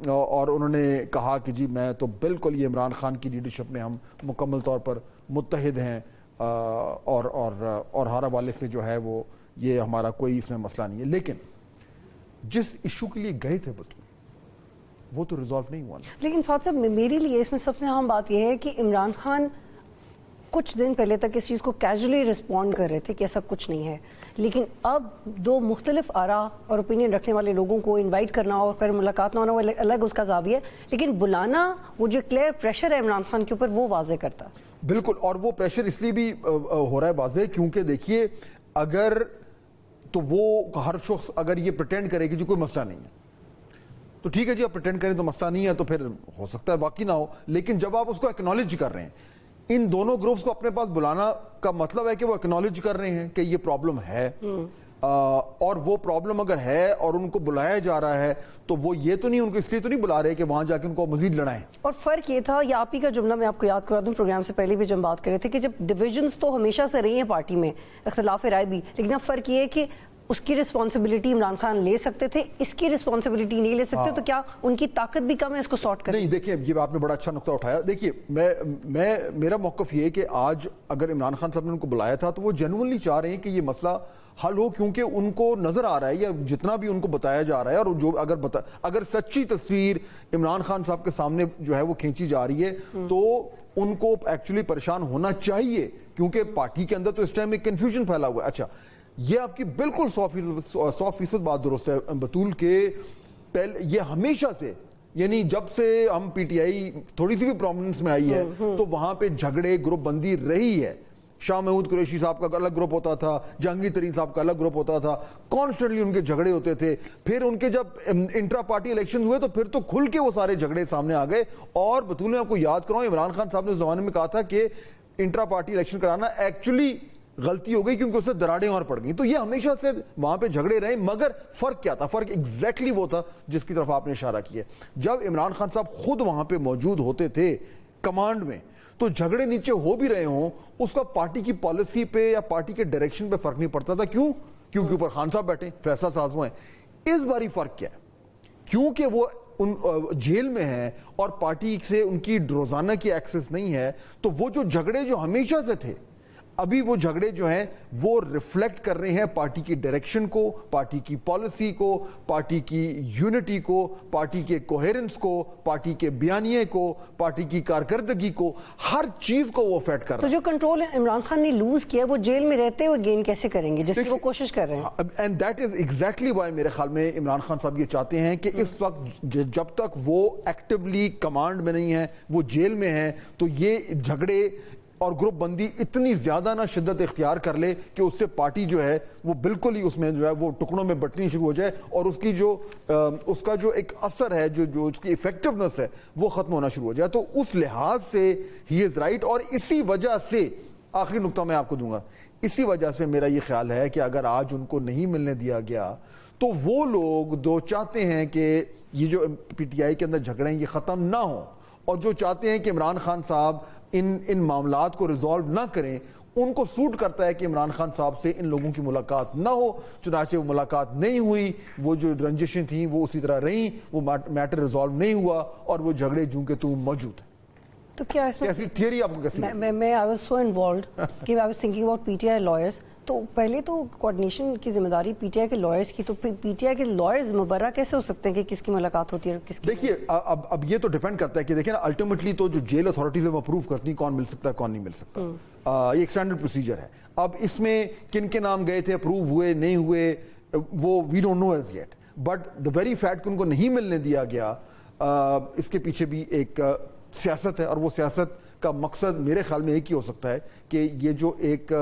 اور انہوں نے کہا کہ جی میں تو بالکل یہ عمران خان کی لیڈرشپ میں ہم مکمل طور پر متحد ہیں اور ہر حوالے سے جو ہے وہ یہ ہمارا کوئی اس میں مسئلہ نہیں ہے. لیکن جس ایشو کے لیے گئے تھے بطول وہ تو ریزالو نہیں ہوا. لیکن فاضل صاحب میرے لیے اس میں سب سے اہم بات یہ ہے کہ عمران خان کچھ دن پہلے تک اس چیز کو کیجولی رسپونڈ کر رہے تھے کہ ایسا کچھ نہیں ہے, لیکن اب دو مختلف آراء اور اوپینین رکھنے والے لوگوں کو انوائٹ کرنا اور پھر ملاقات نہ ہونا وہ الگ اس کا زاویہ ہے, لیکن بلانا وہ جو کلیئر پریشر ہے عمران خان کے اوپر وہ واضح کرتا. بالکل, اور وہ پریشر اس لیے بھی ہو رہا ہے واضح کیونکہ دیکھیے اگر تو وہ ہر شخص اگر یہ پریٹینڈ کرے کہ جی کوئی مسئلہ نہیں ہے تو ٹھیک ہے جی, آپ پریٹینڈ کریں تو مسئلہ نہیں ہے تو پھر ہو سکتا ہے واقعی نہ ہو, لیکن جب آپ اس کو ایکنالج کر رہے ہیں, ان دونوں گروپس کو اپنے پاس بلانا کا مطلب ہے کہ وہ ایکنالج کر رہے ہیں کہ یہ پرابلم ہے, اور وہ پرابلم اگر ہے اور ان کو بلایا جا رہا ہے تو وہ یہ تو نہیں ان کو اس لیے تو نہیں بلا رہے کہ وہاں جا کے ان کو مزید لڑائیں. اور فرق یہ تھا, یا آپ ہی کا جملہ میں آپ کو یاد کرا دوں, پروگرام سے پہلے بھی جب بات کر رہے تھے کہ جب ڈویژنز تو ہمیشہ سے رہی ہیں پارٹی میں, اختلاف رائے بھی, لیکن اب فرق یہ ہے کہ اس کی رسپانسبلٹی عمران خان لے سکتے تھے, اس کی رسپانسبلٹی نہیں لے سکتے, تو کیا ان کی طاقت بھی کم ہے اس کو سارٹ کرنے؟ نہیں, دیکھیں یہ آپ نے بڑا اچھا نقطہ اٹھایا. دیکھیے میرا موقف یہ ہے کہ آج اگر عمران خان صاحب نے ان کو بلایا تھا تو وہ جینوئنلی چاہ رہے ہیں کہ یہ مسئلہ حل ہو, کیونکہ ان کو نظر آ رہا ہے یا جتنا بھی ان کو بتایا جا رہا ہے, اور جو اگر سچی تصویر عمران خان صاحب کے سامنے جو ہے وہ کھینچی جا رہی ہے تو ان کو ایکچولی پریشان ہونا چاہیے, کیونکہ پارٹی کے اندر تو اس ٹائم ایک کنفیوژن پھیلا ہوا ہے. اچھا, یہ آپ کی بالکل 100% بات درست ہے بطول کے یہ ہمیشہ سے, یعنی جب سے ہم پی ٹی آئی تھوڑی سی بھی پرومیننس میں آئی ہے تو وہاں پہ جھگڑے گروپ بندی رہی ہے. شاہ محمود قریشی صاحب کا الگ گروپ ہوتا تھا, جہانگیر ترین صاحب کا الگ گروپ ہوتا تھا, کانسٹنٹلی ان کے جھگڑے ہوتے تھے. پھر ان کے جب انٹرا پارٹی الیکشن ہوئے تو پھر تو کھل کے وہ سارے جھگڑے سامنے آ گئے. اور بطول میں آپ کو یاد کراؤں, عمران خان صاحب نے اس زمانے میں کہا تھا کہ انٹرا پارٹی الیکشن کرانا ایکچولی غلطی ہو گئی کیونکہ اس سے دراڑیں اور پڑ گئیں. تو یہ ہمیشہ سے وہاں پہ جھگڑے رہے, مگر فرق کیا تھا؟ فرق ایگزیکٹلی وہ تھا جس کی طرف آپ نے اشارہ کیا. جب عمران خان صاحب خود وہاں پہ موجود ہوتے تھے کمانڈ میں تو جھگڑے نیچے ہو بھی رہے ہوں, اس کا پارٹی کی پالیسی پہ یا پارٹی کے ڈائریکشن پہ فرق نہیں پڑتا تھا. کیوں؟ کیونکہ اوپر خان صاحب بیٹھے فیصلہ ساز وہ ہیں. اس باری فرق کیا ہے؟ کیونکہ وہ جیل میں ہیں اور پارٹی سے ان کی روزانہ کی ایکسس نہیں ہے, تو وہ جو جھگڑے جو ہمیشہ سے تھے ابھی وہ جھگڑے جو ہیں وہ ریفلیکٹ کر رہے ہیں پارٹی کی ڈائریکشن کو, پارٹی کی پالیسی کو, پارٹی کی یونٹی کو, پارٹی کے کوہیرنس کو, پارٹی کے بیانیے کو, پارٹی کی کارکردگی کو, ہر چیز کو وہ افیکٹ کر رہا ہے. تو جو کنٹرول عمران خان نے لوز کیا وہ جیل میں رہتے ہوئے گین کیسے کریں گے, جس کی وہ کوشش کر رہے ہیں. And that is exactly why میرے خیال میں عمران خان صاحب یہ چاہتے ہیں کہ اس وقت جب تک وہ ایکٹیولی کمانڈ میں نہیں ہیں, وہ جیل میں ہیں, تو یہ جھگڑے اور گروپ بندی اتنی زیادہ نہ شدت اختیار کر لے کہ اس سے پارٹی جو ہے وہ بالکل ہی اس میں جو ہے وہ ٹکڑوں میں بٹنی شروع ہو جائے, اور اس کی جو اس کا جو ایک اثر ہے, جو اس کی ایفیکٹونیس ہے وہ ختم ہونا شروع ہو جائے. تو اس لحاظ سے ہی از رائٹ. اور اسی وجہ سے آخری نقطہ میں آپ کو دوں گا, اسی وجہ سے میرا یہ خیال ہے کہ اگر آج ان کو نہیں ملنے دیا گیا تو وہ لوگ جو چاہتے ہیں کہ یہ جو پی ٹی آئی کے اندر جھگڑے ہیں یہ ختم نہ ہوں, اور جو چاہتے ہیں کہ عمران خان صاحب ان معاملات کو ریزالو نہ کریں, ان کو سوٹ کرتا ہے کہ عمران خان صاحب سے ان لوگوں کی ملاقات نہ ہو. چنانچہ وہ ملاقات نہیں ہوئی, وہ جو رنجشیں تھیں وہ اسی طرح رہیں, وہ میٹر ریزالو نہیں ہوا, اور وہ جھگڑے جوں کہ تو موجود ہیں. تو کیا اس میں ایسی تھیوری آپ کو کیسی؟ میں آئی واز سو انوالوڈ کہ I was thinking about P T I lawyers. تو پہلے تو کوآرڈینیشن کی ذمہ داری پی ٹی آئی کے لائرس کی, تو پی ٹی آئی کے لائرز مبرہ کیسے ہو سکتے ہیں کہ کس کی ملاقات ہوتی ہے اور کس کی؟ دیکھیے اب یہ تو ڈیپینڈ کرتا ہے کہ دیکھیں نا, الٹیمیٹلی تو جو جیل اتھارٹیز ہے وہ اپروو کرتی ہیں کون مل سکتا ہے کون نہیں مل سکتا. یہ ایک اسٹینڈرڈ پروسیجر ہے. اب اس میں کن کے نام گئے تھے, اپروو ہوئے نہیں ہوئے, وہ we don't know as yet, but the very fact کہ ان کو نہیں ملنے دیا گیا, اس کے پیچھے بھی ایک سیاست ہے, اور وہ سیاست کا مقصد میرے خیال میں ایک ہی ہو سکتا ہے کہ یہ جو ایک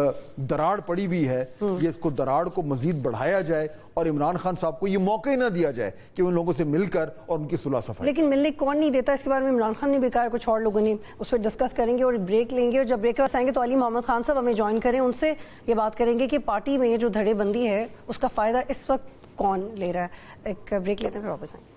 دراڑ پڑی ہوئی ہے یہ اس کو دراڑ کو مزید بڑھایا جائے, اور عمران خان صاحب کو یہ موقع ہی نہ دیا جائے کہ ان لوگوں سے مل کر اور ان کی صلح صفائی. لیکن ملنے کون نہیں دیتا, اس کے بارے میں عمران خان نے بھی کہا, کچھ اور لوگوں نے اس پہ ڈسکس کریں گے اور بریک لیں گے, اور جب بریک کے پاس آئیں گے تو علی محمد خان صاحب ہمیں جوائن کریں, ان سے یہ بات کریں گے کہ پارٹی میں یہ جو دھڑے بندی ہے اس کا فائدہ اس وقت کون لے رہا ہے. ایک بریک لیتے ہیں پھر واپس آئیں گے.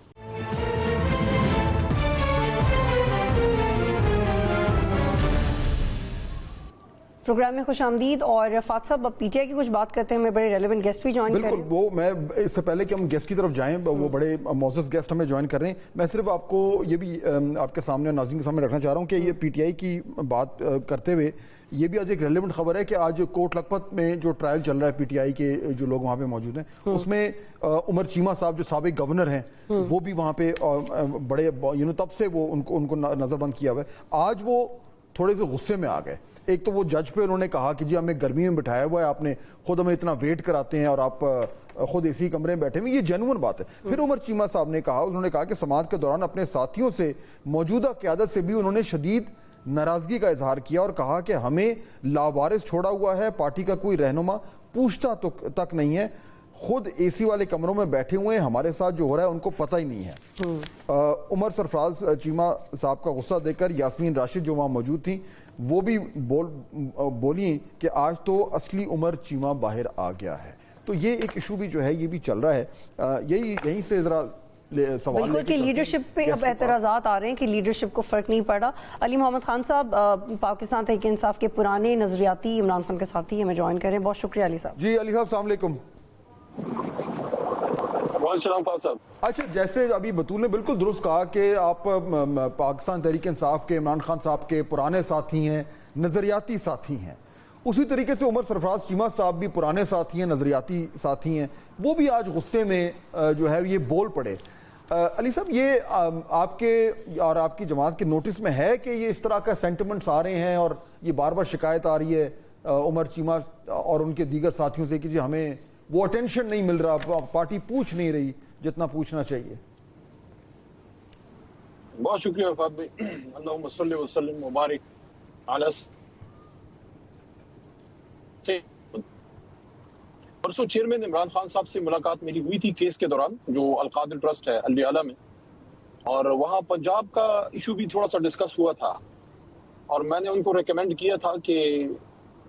پروگرام میں خوش آمدید. اور فات صاحب اب پی ٹی آئی کی کچھ بات کرتے ہیں, ہمیں بڑے ریلیونٹ گیسٹ بھی جوائن کر رہے ہیں. بالکل, وہ میں اس سے پہلے کہ ہم گیسٹ کی طرف جائیں, وہ بڑے معزز گیسٹ ہمیں جوائن کر رہے ہیں. میں صرف آپ کو یہ بھی آپ کے سامنے, ناظرین کے سامنے رکھنا چاہ رہا ہوں کہ یہ پی ٹی آئی کی بات کرتے ہوئے یہ بھی آج ایک ریلیونٹ خبر ہے کہ آج کوٹ لکھپت میں جو ٹرائل چل رہا ہے پی ٹی آئی کے جو لوگ وہاں پہ موجود ہیں, اس میں عمر چیمہ صاحب جو سابق گورنر ہیں وہ بھی وہاں پہ بڑے تب سے وہ ان کو نظر بند کیا ہوا ہے. آج وہ تھوڑے سے غصے میں آ گئے. ایک تو وہ جج پہ انہوں نے کہا کہ جی ہمیں گرمی میں بٹھایا ہوا ہے, آپ نے خود ہمیں اتنا ویٹ کراتے ہیں اور آپ خود اسی کمرے میں بیٹھے ہوئے, یہ جینوئن بات ہے. پھر عمر چیمہ صاحب نے کہا, انہوں نے کہا کہ سماعت کے دوران اپنے ساتھیوں سے, موجودہ قیادت سے بھی انہوں نے شدید ناراضگی کا اظہار کیا اور کہا کہ ہمیں لاوارث چھوڑا ہوا ہے, پارٹی کا کوئی رہنما پوچھتا تک نہیں ہے, خود اے سی والے کمروں میں بیٹھے ہوئے ہیں, ہمارے ساتھ جو ہو رہا ہے ان کو پتہ ہی نہیں ہے. عمر سرفراز چیمہ صاحب کا غصہ دیکھ کر یاسمین راشد جو وہاں موجود تھیں وہ بھی بولی کہ آج تو اصلی عمر چیمہ باہر آ گیا ہے. تو یہ ایک ایشو بھی جو ہے یہ بھی چل رہا ہے. یہیں سے ذرا سوال بالکل کہ لیڈرشپ پہ اب اعتراضات آ رہے ہیں کہ لیڈرشپ کو فرق نہیں پڑا. علی محمد خان صاحب پاکستان تحریک انصاف کے پرانے نظریاتی عمران خان کے ساتھی ہمیں جوائن کریں. بہت شکریہ علی صاحب. جی علی صاحب السلام علیکم. السلام صاحب. اچھا, جیسے ابھی بطول نے بالکل درست کہا کہ آپ پاکستان تحریک انصاف کے عمران خان صاحب کے پرانے ساتھی ہیں, نظریاتی ساتھی ہیں, اسی طریقے سے عمر سرفراز چیمہ صاحب بھی پرانے ساتھی ہیں, نظریاتی ساتھی ہیں, وہ بھی آج غصے میں جو ہے یہ بول پڑے. علی صاحب, یہ آپ کے اور آپ کی جماعت کے نوٹس میں ہے کہ یہ اس طرح کا سینٹیمنٹس آ رہے ہیں اور یہ بار بار شکایت آ رہی ہے عمر چیمہ اور ان کے دیگر ساتھیوں سے کہ جی ہمیں وہ اٹینشن نہیں مل رہا, پارٹی پوچھ نہیں رہی جتنا پوچھنا چاہیے؟ بہت شکریہ وفاد بھائی. اللہم صلی وسلم مبارک علی پرسوں چیئرمین عمران خان صاحب سے ملاقات میری ہوئی تھی کیس کے دوران جو القادر ٹرسٹ ہے الڈیالہ میں, اور وہاں پنجاب کا ایشو بھی تھوڑا سا ڈسکس ہوا تھا, اور میں نے ان کو ریکمینڈ کیا تھا کہ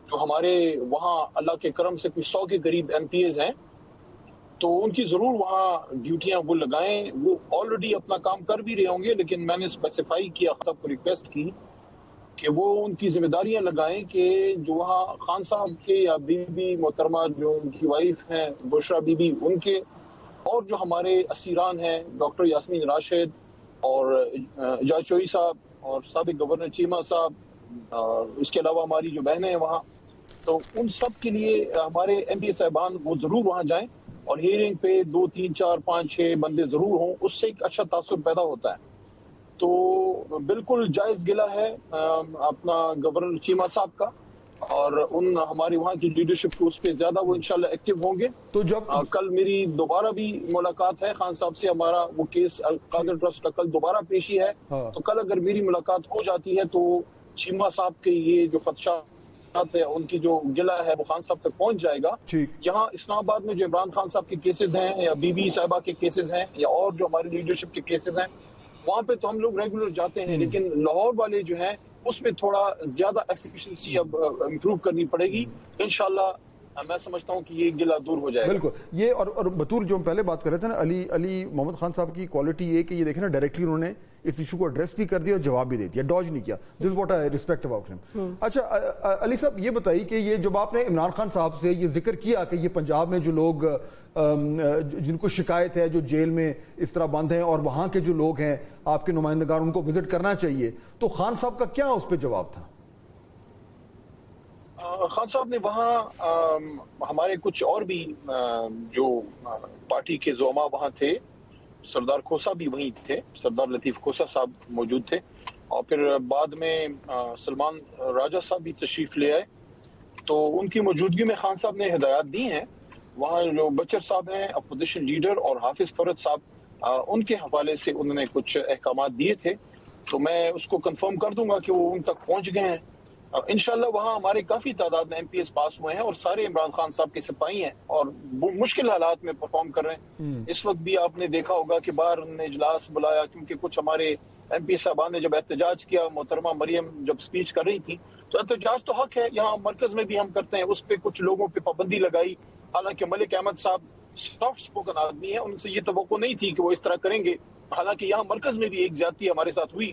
جو ہمارے وہاں اللہ کے کرم سے کچھ 100 کے قریب ایم پی ایز ہیں تو ان کی ضرور وہاں ڈیوٹیاں وہ لگائیں. وہ آلریڈی اپنا کام کر بھی رہے ہوں گے, لیکن میں نے اسپیسیفائی کیا, سب کو ریکویسٹ کی کہ وہ ان کی ذمہ داریاں لگائیں کہ جو وہاں خان صاحب کے یا بی بی محترمہ جو ان کی وائف ہیں بشرا بی بی, ان کے اور جو ہمارے اسیران ہیں ڈاکٹر یاسمین راشد اور اعجاز چوئی صاحب اور سابق گورنر چیمہ صاحب, اس کے علاوہ ہماری جو بہنیں ہیں وہاں, تو ان سب کے لیے ہمارے ایم پی صاحبان وہ ضرور وہاں جائیں اور ہیئرنگ پہ 2 3 4 5 6 بندے ضرور ہوں. اس سے ایک اچھا تاثر پیدا ہوتا ہے. تو بالکل جائز گلہ ہے اپنا گورنر چیمہ صاحب کا, اور ان ہماری وہاں کی لیڈرشپ کو اس پہ زیادہ وہ انشاءاللہ ایکٹیو ہوں گے. تو جب کل میری دوبارہ بھی ملاقات ہے خان صاحب سے, ہمارا وہ کیس القادر ٹرسٹ کا کل دوبارہ پیشی ہے, تو کل اگر میری ملاقات ہو جاتی ہے تو چیمہ صاحب کے یہ جو خدشات ہے, ان کی جو گلہ ہے وہ خان صاحب تک پہنچ جائے گا. یہاں اسلام آباد میں جو عمران خان صاحب کے کیسز ہیں یا بی بی صاحبہ کے کیسز ہیں یا اور جو ہماری لیڈرشپ کے کیسز ہیں, وہاں پہ تو ہم لوگ ریگولر جاتے ہیں, لیکن لاہور والے جو ہیں اس میں تھوڑا زیادہ ایفیشنسی اب امپروو کرنی پڑے گی. انشاءاللہ میں سمجھتا ہوں کہ یہ گلہ دور ہو جائے گا. بالکل. یہ اور بطول جو ہم پہلے بات کر رہے تھے نا, علی محمد خان صاحب کی کوالٹی یہ کہ یہ دیکھیں نا ڈائریکٹلی انہوں نے اس ایشو کو ایڈریس بھی کر دیا اور جواب بھی دے دیا, ڈاج نہیں کیا. This what I respect about ہم. اچھا علی صاحب, یہ بتائیے کہ یہ جب آپ نے عمران خان صاحب سے یہ ذکر کیا کہ یہ پنجاب میں جو لوگ جن کو شکایت ہے جو جیل میں اس طرح بند ہیں اور وہاں کے جو لوگ ہیں آپ کے نمائندگان ان کو وزٹ کرنا چاہیے, تو خان صاحب کا کیا اس پہ جواب تھا؟ خان صاحب نے وہاں ہمارے کچھ اور بھی جو پارٹی کے زعما وہاں تھے, سردار کھوسا بھی وہیں تھے, سردار لطیف کھوسا صاحب موجود تھے, اور پھر بعد میں سلمان راجہ صاحب بھی تشریف لے آئے. تو ان کی موجودگی میں خان صاحب نے ہدایات دی ہیں. وہاں جو بچر صاحب ہیں اپوزیشن لیڈر اور حافظ فرد صاحب, ان کے حوالے سے انہوں نے کچھ احکامات دیے تھے, تو میں اس کو کنفرم کر دوں گا کہ وہ ان تک پہنچ گئے ہیں. انشاءاللہ وہاں ہمارے کافی تعداد میں ایم پی ایس پاس ہوئے ہیں اور سارے عمران خان صاحب کے سپاہی ہیں اور مشکل حالات میں پرفارم کر رہے ہیں. اس وقت بھی آپ نے دیکھا ہوگا کہ باہر انہوں نے اجلاس بلایا, کیونکہ کچھ ہمارے ایم پی صاحبان نے جب احتجاج کیا, محترمہ مریم جب سپیچ کر رہی تھی, تو احتجاج تو حق ہے, یہاں مرکز میں بھی ہم کرتے ہیں, اس پہ کچھ لوگوں پہ پابندی لگائی. حالانکہ ملک احمد صاحب سافٹ اسپوکن آدمی ہیں, ان سے یہ توقع نہیں تھی کہ وہ اس طرح کریں گے. حالانکہ یہاں مرکز میں بھی ایک زیادتی ہمارے ساتھ ہوئی,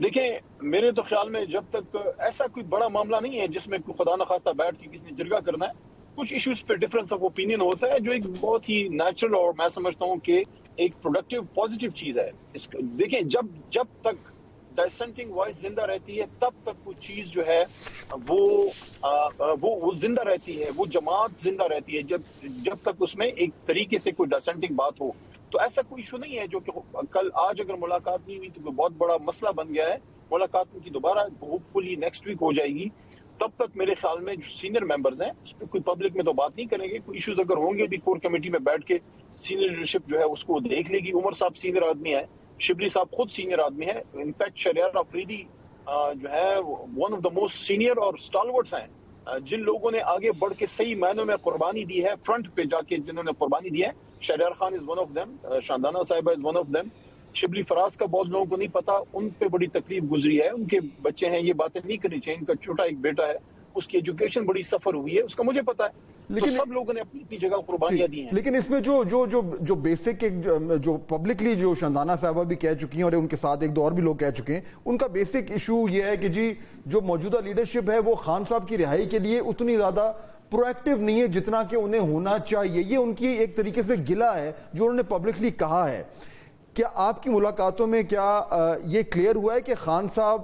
دیکھیں میرے تو خیال میں جب تک ایسا کوئی بڑا معاملہ نہیں ہے جس میں خدا نخواستہ بیٹھ کے کسی نے جرگہ کرنا ہے، کچھ ایشوز پہ ڈفرنس آف اوپینین ہوتا ہے جو ایک بہت ہی نیچرل اور میں سمجھتا ہوں کہ ایک پروڈکٹیو پازیٹیو چیز ہے. دیکھیں جب تک ڈسینٹنگ وائس زندہ رہتی ہے تب تک وہ چیز جو ہے وہ زندہ رہتی ہے، وہ جماعت زندہ رہتی ہے جب تک اس میں ایک طریقے سے کوئی ڈسینٹنگ بات ہو. تو ایسا کوئی ایشو نہیں ہے جو کہ کل آج اگر ملاقات نہیں ہوئی تو کوئی بہت بڑا مسئلہ بن گیا ہے. ملاقات ان کی دوبارہ ہوپ فلی نیکسٹ ویک ہو جائے گی. تب تک میرے خیال میں جو سینئر ممبرز ہیں اس پہ کوئی پبلک میں تو بات نہیں کریں گے. کوئی ایشوز اگر ہوں گے بھی کور کمیٹی میں بیٹھ کے سینئر لیڈرشپ جو ہے اس کو دیکھ لے گی. عمر صاحب سینئر آدمی ہے، شبلی صاحب خود سینئر آدمی ہے. انفیکٹ شہریار آفریدی جو ہے one of the most senior اور اسٹالورٹس ہیں، جن لوگوں نے آگے بڑھ کے صحیح معنوں میں قربانی دی ہے، فرنٹ پہ جا کے جنہوں نے قربانی دی ہے. Shehryar Khan is one of them, Shandana صاحبہ is one of them. Shibli Faraz کا بہت لوگوں کو نہیں پتا، ان پہ بڑی تکلیف گزری ہے. ان کے بچے ہیں، یہ باتیں نہیں کرنی چاہیے. ان کا چھوٹا ایک بیٹا ہے، اس کی ایجوکیشن بڑی سفر ہوئی ہے، اس کا مجھے پتا ہے. تو سب لوگوں نے اپنی اپنی جگہ قربانیاں دی ہیں. لیکن اس میں جو بیسک جو پبلکلی جو شاندانہ صاحبہ بھی کہہ چکی ہیں اور ان کے ساتھ ایک دو اور بھی لوگ کہہ چکے ہیں، ان کا بیسک ایشو یہ ہے کہ جی جو موجودہ لیڈرشپ ہے وہ خان صاحب کی رہائی کے لیے اتنی زیادہ پرو ایکٹیو نہیں ہے جتنا کہ انہیں ہونا چاہیے. یہ ان کی ایک طریقے سے گلہ ہے جو انہوں نے پبلکلی کہا ہے. کیا آپ کی ملاقاتوں میں کیا یہ کلیئر ہوا ہے کہ خان صاحب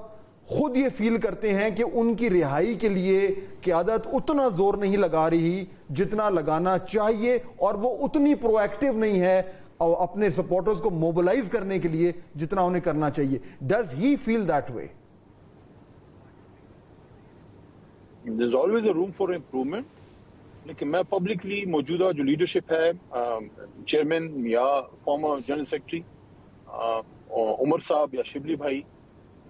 خود یہ فیل کرتے ہیں کہ ان کی رہائی کے لیے قیادت اتنا زور نہیں لگا رہی جتنا لگانا چاہیے اور وہ اتنی پرو ایکٹیو نہیں ہے اپنے سپورٹرز کو موبلائز کرنے کے لیے جتنا انہیں کرنا چاہیے؟ Does he feel that way? There's always a room for improvement. لیکن میں پبلکلی موجودہ جو لیڈرشپ ہے، چیئرمین یا فارمر جنرل سیکرٹری عمر صاحب یا شبلی بھائی،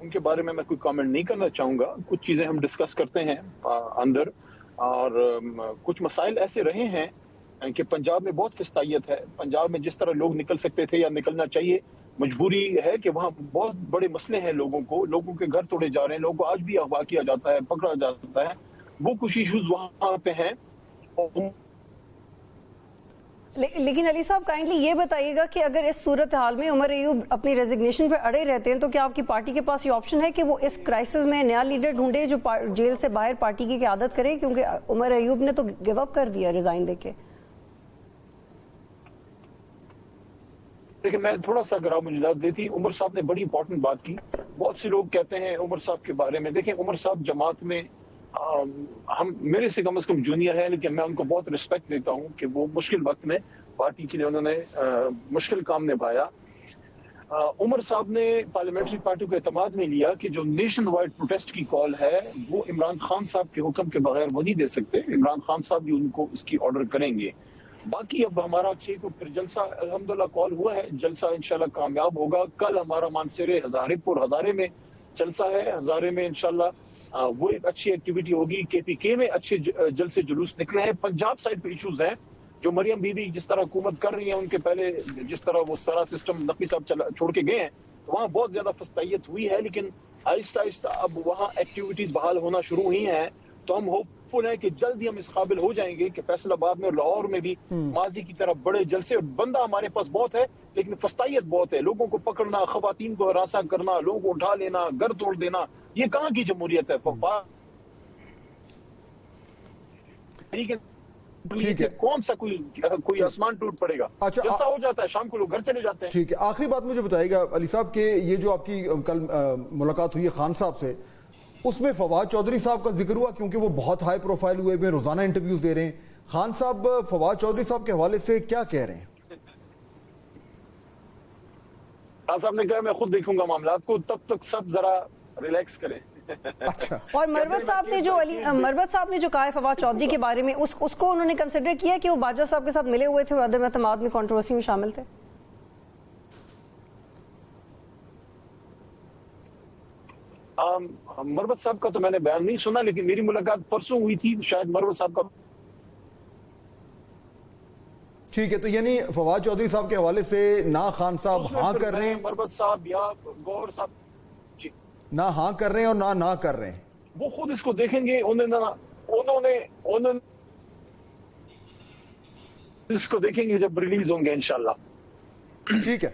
ان کے بارے میں کوئی کامنٹ نہیں کرنا چاہوں گا. کچھ چیزیں ہم ڈسکس کرتے ہیں اندر، اور کچھ مسائل ایسے رہے ہیں کہ پنجاب میں بہت فستائیت ہے. پنجاب میں جس طرح لوگ نکل سکتے تھے یا نکلنا چاہیے، مجبوری ہے کہ وہاں بہت بڑے مسئلے ہیں. لوگوں کے گھر توڑے جا رہے ہیں، لوگوں کو آج بھی اغوا کیا جاتا ہے، پکڑا جاتا ہے. وہ کچھ ایشوز وہاں پہ ہیں. لیکن علی صاحب کائنڈلی یہ بتائیے گا کہ اگر اس صورتحال میں عمر ایوب اپنی ریزگنیشن پہ اڑے رہتے ہیں تو کیا آپ کی پارٹی کے پاس یہ آپشن ہے کہ وہ اس کرائسس میں نیا لیڈر ڈھونڈے جو جیل سے باہر پارٹی کی قیادت کرے؟ کیونکہ عمر ایوب نے تو گیو اپ کر دیا ریزائن دے کے. لیکن میں تھوڑا سا اگر آپ مجھے اجازت دیتی، عمر صاحب نے بڑی امپورٹنٹ بات کی. بہت سے لوگ کہتے ہیں عمر صاحب کے بارے میں، دیکھیں عمر صاحب جماعت میں ہم میرے سے کم از کم جونیئر ہیں، لیکن میں ان کو بہت رسپیکٹ دیتا ہوں کہ وہ مشکل وقت میں پارٹی کے لیے انہوں نے مشکل کام نبھایا. عمر صاحب نے پارلیمنٹری پارٹی کو اعتماد میں لیا کہ جو نیشن وائڈ پروٹیسٹ کی کال ہے وہ عمران خان صاحب کے حکم کے بغیر وہ نہیں دے سکتے. عمران خان صاحب بھی ان کو اس کی آرڈر کریں گے. باقی اب ہمارا 6 کو پھر جلسہ الحمدللہ کال ہوا ہے، جلسہ انشاءاللہ کامیاب ہوگا. کل ہمارا مانسیرے ہزارے میں جلسہ ہے. ہزارے میں انشاءاللہ وہ ایک اچھی ایکٹیویٹی ہوگی. کے پی کے میں اچھے جلسے جلوس نکلے ہیں. پنجاب سائڈ پہ ایشوز ہیں جو مریم بی بی جس طرح حکومت کر رہی ہیں، ان کے پہلے جس طرح وہ سارا سسٹم نقوی صاحب چھوڑ کے گئے ہیں، وہاں بہت زیادہ فستائیت ہوئی ہے. لیکن آہستہ آہستہ اب وہاں ایکٹیویٹیز بحال ہونا شروع ہوئی ہیں. تو ہم ہوپ فل ہیں کہ جلد ہی ہم اس قابل ہو جائیں گے کہ فیصل آباد میں اور لاہور میں بھی ماضی کی طرف بڑے جلسے. بندہ ہمارے پاس بہت ہے لیکن فستائیت بہت ہے. لوگوں کو پکڑنا، خواتین کو ہراساں کرنا، لوگوں کو اٹھا لینا، گھر توڑ دینا، یہ کہاں کی جمہوریت ہے؟ ٹھیک ہے، کون سا کوئی آسمان ٹوٹ پڑے گا؟ جلسہ ہو جاتا ہے، شام کو لوگ گھر چلے جاتے ہیں. ٹھیک ہے، آخری بات مجھے بتائیے گا علی صاحب کہ یہ جو آپ کی کل ملاقات ہوئی ہے خان صاحب سے، اس میں فواد چودھری صاحب کا ذکر ہوا کیونکہ وہ بہت ہائی پروفائل ہوئے ہوئے روزانہ انٹرویوز دے رہے ہیں. خان صاحب فواد چودھری صاحب کے حوالے سے کیا کہہ رہے ہیں؟ خان صاحب نے کہا میں خود دیکھوں گا معاملات کو، تب تک سب ذرا ریلیکس کریں. اور مروت صاحب نے جو کہا ہے فواد چودھری کے بارے میں، اس کو انہوں نے کنسیڈر کیا کہ وہ باجوہ صاحب کے ساتھ ملے ہوئے تھے اور عدم اعتماد میں کنٹروورسی میں شامل تھے؟ مروت صاحب کا تو میں نے بیان نہیں سنا، لیکن میری ملاقات پرسوں ہوئی تھی، شاید مروت صاحب کا. ٹھیک ہے، تو یعنی فواد چودھری صاحب کے حوالے سے نہ خان صاحب ہاں کر رہے ہیں، مروت صاحب یا گوہر صاحب نہ ہاں کر رہے ہیں اور نہ کر رہے ہیں. وہ خود اس کو دیکھیں گے. انہوں نے اس کو دیکھیں گے جب ریلیز ہوں گے انشاءاللہ. ٹھیک ہے،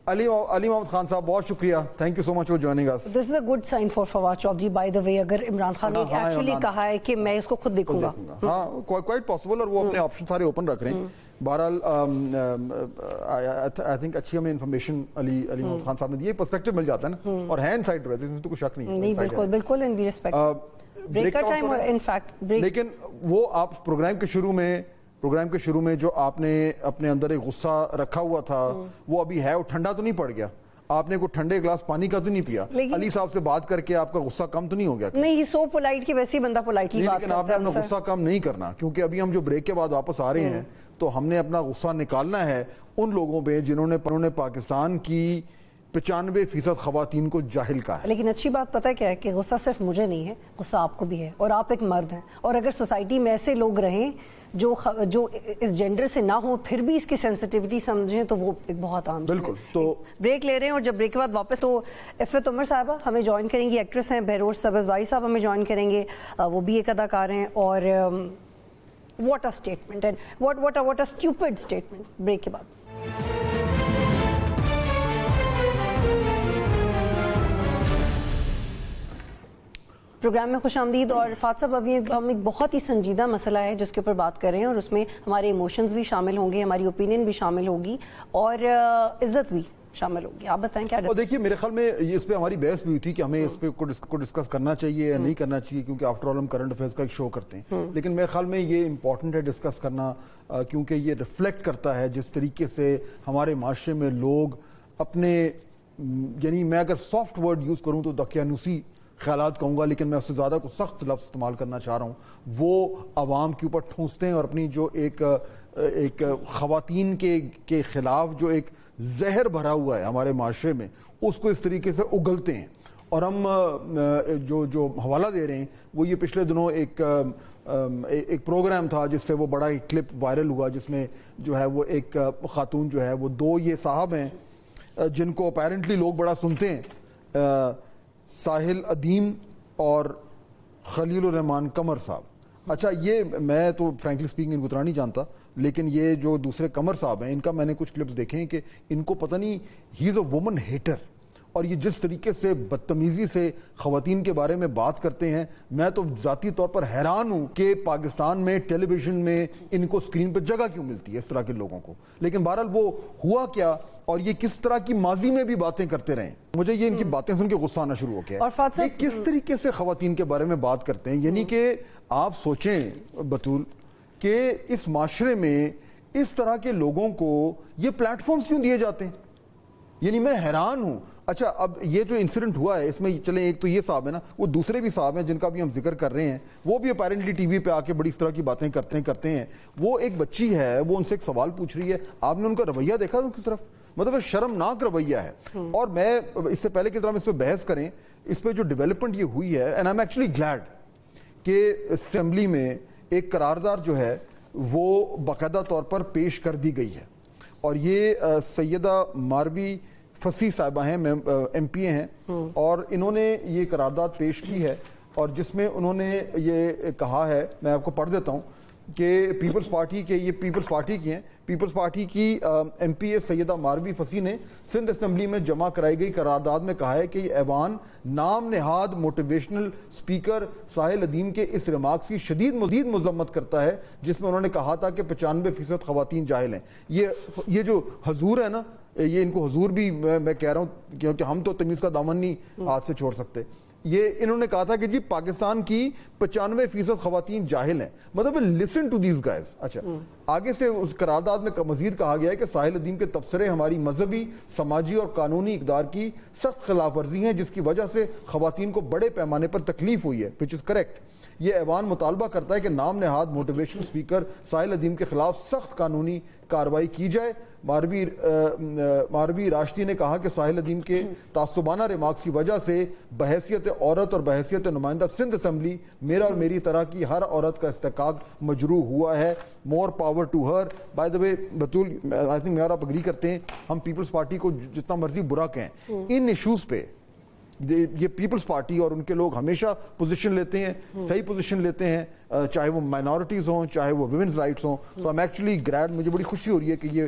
علی محمد خان صاحب بہت شکریہ, thank you so much for joining us. This is a good sign for Fawad Chaudhry by the way, اگر عمران خان نے ایکچولی کہا ہے کہ میں اس کو خود دیکھوں گا. ہاں کوائٹ پاسبل, اور وہ اپنے آپشن سارے اوپن رکھ رہے ہیں. بہرحال آئی تھنک اچھی ہمیں انفارمیشن علی محمد خان صاحب نے دی, یہ پرسپیکٹو مل جاتا ہے نا, اور ہے ان سائڈ رہتے ہیں, اس میں تو کوئی شک نہیں. نہیں بالکل بالکل, اینڈ وی ریسپیکٹ بریک کا ٹائم, ان فیکٹ لیکن وہ آپ پروگرام کے شروع میں جو آپ نے اپنے اندر ایک غصہ رکھا ہوا تھا, وہ ابھی ہے, وہ ٹھنڈا تو نہیں پڑ گیا؟ آپ نے کوئی ٹھنڈے گلاس پانی کا تو نہیں پیا؟ علی صاحب سے بات کر کے آپ کا غصہ کم تو نہیں ہو گیا؟ نہیں, سو پولائٹ کہ ویسے ہی بندہ پولائٹلی بات کرتا ہے. لیکن آپ نے اپنا غصہ کم نہیں کرنا, کیونکہ ابھی ہم جو بریک کے بعد واپس آ رہے ہیں تو ہم نے اپنا غصہ نکالنا ہے ان لوگوں پہ جنہوں نے پاکستان کی 95% خواتین کو جاہل کہا ہے. لیکن اچھی بات پتہ کیا ہے کہ غصہ صرف مجھے نہیں ہے, غصہ آپ کو بھی ہے, اور آپ ایک مرد ہیں, اور اگر سوسائٹی میں ایسے لوگ رہیں جو اس جینڈر سے نہ ہو پھر بھی اس کی سینسٹیوٹی سمجھیں تو وہ ایک بہت عام. بالکل. تو بریک لے رہے ہیں, اور جب بریک کے بعد واپس تو عفت عمر صاحبہ ہمیں جوائن کریں گی, ایکٹریس ہیں. بہروز سبزواری صاحب ہمیں جوائن کریں گے, وہ بھی ایک اداکار ہیں. اور what a statement, and what a stupid statement. Break کے بعد پروگرام میں خوش آمدید. اور فات صاحب, ابھی ہم ایک بہت ہی سنجیدہ مسئلہ ہے جس کے اوپر بات کر رہے ہیں, اور اس میں ہمارے ایموشنز بھی شامل ہوں گے, ہماری اوپینین بھی شامل ہوگی, اور عزت بھی شامل ہوگی. آپ بتائیں کیا؟ دیکھیے میرے خیال میں اس پہ ہماری بحث بھی ہوئی تھی کہ ہمیں اس پہ کو ڈسکس کرنا چاہیے یا نہیں کرنا چاہیے, کیونکہ آفٹر آل ہم کرنٹ افیئرس کا ایک شو کرتے ہیں. لیکن میرے خیال میں یہ امپورٹنٹ ہے ڈسکس کرنا, کیونکہ یہ ریفلیکٹ کرتا ہے جس طریقے سے ہمارے معاشرے میں لوگ اپنے, یعنی میں اگر سافٹ ورڈ یوز کروں تو دقیانوسی خیالات کہوں گا, لیکن میں اس سے زیادہ کو سخت لفظ استعمال کرنا چاہ رہا ہوں, وہ عوام کے اوپر ٹھونستے ہیں اور اپنی جو ایک خواتین کے خلاف جو ایک زہر بھرا ہوا ہے ہمارے معاشرے میں, اس کو اس طریقے سے اگلتے ہیں. اور ہم جو حوالہ دے رہے ہیں وہ یہ پچھلے دنوں ایک پروگرام تھا جس سے وہ بڑا ایک کلپ وائرل ہوا, جس میں جو ہے وہ ایک خاتون جو ہے, وہ دو یہ صاحب ہیں جن کو اپیرنٹلی لوگ بڑا سنتے ہیں, ساحل ادیم اور خلیل الرحمان قمر صاحب. اچھا, یہ میں تو فرینکلی اسپیکنگ ان کو اتنا نہیں جانتا, لیکن یہ جو دوسرے قمر صاحب ہیں ان کا میں نے کچھ کلپس دیکھے ہیں کہ ان کو پتہ نہیں, ہی از اے وومن ہیٹر, اور یہ جس طریقے سے بدتمیزی سے خواتین کے بارے میں بات کرتے ہیں, میں تو ذاتی طور پر حیران ہوں کہ پاکستان میں ٹیلی ویژن میں ان کو اسکرین پہ جگہ کیوں ملتی ہے اس طرح کے لوگوں کو. لیکن بہرحال وہ ہوا کیا, اور یہ کس طرح کی ماضی میں بھی باتیں کرتے رہے. مجھے یہ ان کی باتیں سن کے غصہ آنا شروع ہو گیا ہے. یہ کس طریقے سے خواتین کے بارے میں بات کرتے ہیں, یعنی کہ آپ سوچیں بطول کہ اس معاشرے میں اس طرح کے لوگوں کو یہ پلیٹ فارمز کیوں دیے جاتے ہیں, یعنی میں حیران ہوں. اچھا, اب یہ جو انسیڈنٹ ہوا ہے اس میں چلیں ایک تو یہ صاحب ہے نا, وہ دوسرے بھی صاحب ہیں جن کا بھی ہم ذکر کر رہے ہیں, وہ بھی اپیرنٹلی ٹی وی پہ آ کے بڑی اس طرح کی باتیں کرتے ہیں. وہ ایک بچی ہے, وہ ان سے ایک سوال پوچھ رہی ہے, آپ نے ان کا رویہ دیکھا ان کی طرف, مطلب شرمناک رویہ ہے. اور میں اس سے پہلے کی طرح اس پہ بحث کریں, اس پہ جو ڈیولپمنٹ یہ ہوئی ہے, and I am actually glad کہ اسمبلی میں ایک قرارداد جو ہے وہ باقاعدہ طور پر پیش کر دی گئی ہے. اور یہ سیدہ ماروی فصیح صاحبہ ہیں, ایم پی اے ہیں, اور انہوں نے یہ قرارداد پیش کی ہے, اور جس میں انہوں نے یہ کہا ہے, میں آپ کو پڑھ دیتا ہوں کہ پیپلز پارٹی کے, یہ پیپلز پارٹی کی ہیں, پیپلز پارٹی کی ایم پی اے سیدہ ماروی فصیح نے سندھ اسمبلی میں جمع کرائی گئی قرارداد میں کہا ہے کہ یہ ایوان نام نہاد موٹیویشنل سپیکر ساحل ادیم کے اس ریمارکس کی شدید مذمت کرتا ہے, جس میں انہوں نے کہا تھا کہ 95% خواتین جاہل ہیں. یہ جو حضور ہے نا, یہ ان کو حضور بھی میں کہہ رہا ہوں کیونکہ ہم تو تمیز کا دامن نہیں ہاتھ سے چھوڑ سکتے. یہ انہوں نے کہا تھا کہ جی پاکستان کی 95% خواتین جاہل ہیں, مطلب لسن ٹو دیز گائز. اچھا, آگے سے اس قرارداد میں مزید کہا گیا ہے کہ ساحل ادیم کے تبصرے ہماری مذہبی, سماجی اور قانونی اقدار کی سخت خلاف ورزی ہیں, جس کی وجہ سے خواتین کو بڑے پیمانے پر تکلیف ہوئی ہے, which is correct. یہ ایوان مطالبہ کرتا ہے کہ نام نہاد موٹیویشنل اسپیکر ساحل ادیم کے خلاف سخت قانونی کارروائی کی جائے. ماروی راشدی نے کہا کہ ساحل ادیم کے تعصبانہ ریمارکس کی وجہ سے بحیثیت عورت اور بحیثیت نمائندہ سندھ اسمبلی میرا اور میری طرح کی ہر عورت کا استحقاق مجروح ہوا ہے. More power to her. By the way Batool, I think میں اور آپ اگری کرتے ہیں, ہم پیپلز پارٹی کو جتنا مرضی برا کہیں, ان ایشوز پہ یہ پیپلز پارٹی اور ان کے لوگ ہمیشہ پوزیشن لیتے ہیں, صحیح پوزیشن لیتے ہیں, چاہے وہ مائنورٹیز ہوں, چاہے وہ ویمنز رائٹس ہوں. سو ایم ایکچولی گلیڈ, مجھے بڑی خوشی ہو رہی ہے کہ یہ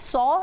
100